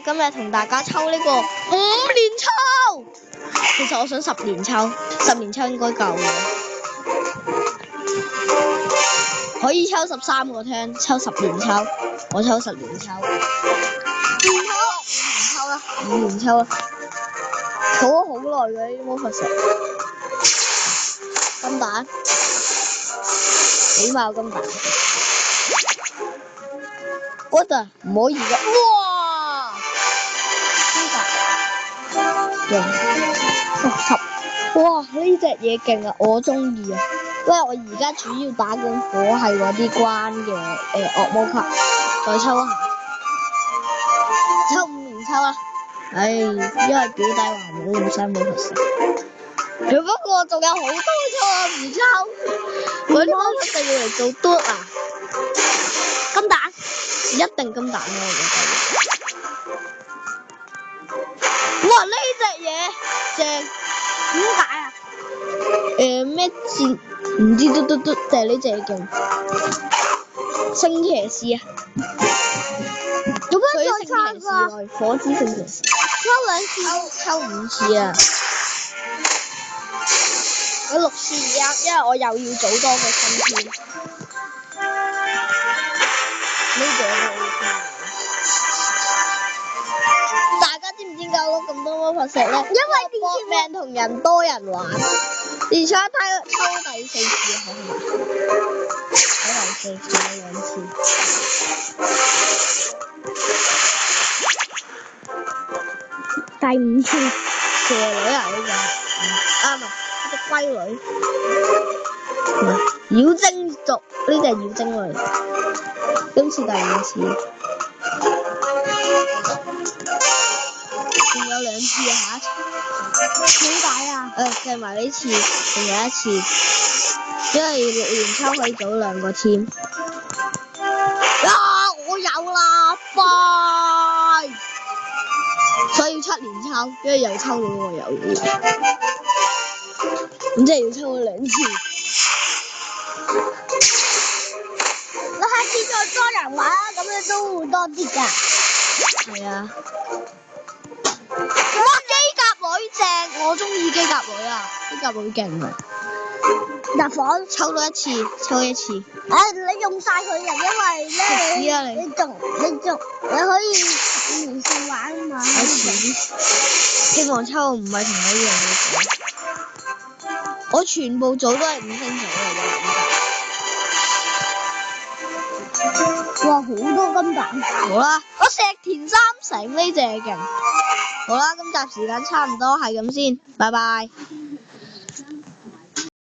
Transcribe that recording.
我今日同大家抽呢個5連抽。其實我想10連抽，10連抽應該夠嘅。可以抽13個聽，抽10連抽，我抽10連抽。5連抽啦，儲咗好耐嘅呢啲魔法石。金蛋，起碼有金蛋。What 啊，唔可以㗎！哇，勁！哇，呢隻嘢勁啊，我中意啊！因為我而家主要打緊火係嗰啲關嘅惡魔卡，再抽一下，抽5連抽啦。唉，因為表弟話冇咁犀魔法石。不過仲有好多抽啊，唔抽。嗰啲魔法石要嚟做嘟啊！金蛋，一定金蛋啦，我覺得。哇！呢隻嘢正，點解啊？咩箭？唔知嘟，就係呢隻嘢勁。聖騎士啊！做咩再抽啊？火之聖騎士。抽2次，抽5次啊！我6次而家，因為我又要組多個新添。呢個都 OK。大家知唔知點解攞咁多魔法石咧？因為搏命同人多人玩。而且抽第4次好唔好？抽第4次2次。第5次蛇女啊，呢個啊唔係呢隻龜女，妖精族呢隻妖精女，今次第5次，仲有2次啊下一次，點解啊？計埋呢次，仲有1次，因為6連抽可以組2個 team。啊！我有啦，快！所以要7連抽，因為又抽到我有嘅，咁即係要抽2次。你下次再多人玩，咁樣都會多啲㗎。係啊。哇！機甲女正，我中意機甲女啊！機甲女勁啊！入房抽到1次，抽1次。你用晒佢啊，因為咧你可以連線玩啊嘛。希望抽唔係同我一樣嘅組。我全部組都係5星組嚟嘅。哇！好多金蛋。好啦，我石田三成呢隻勁。好啦，今集時間差唔多，係咁先，拜拜。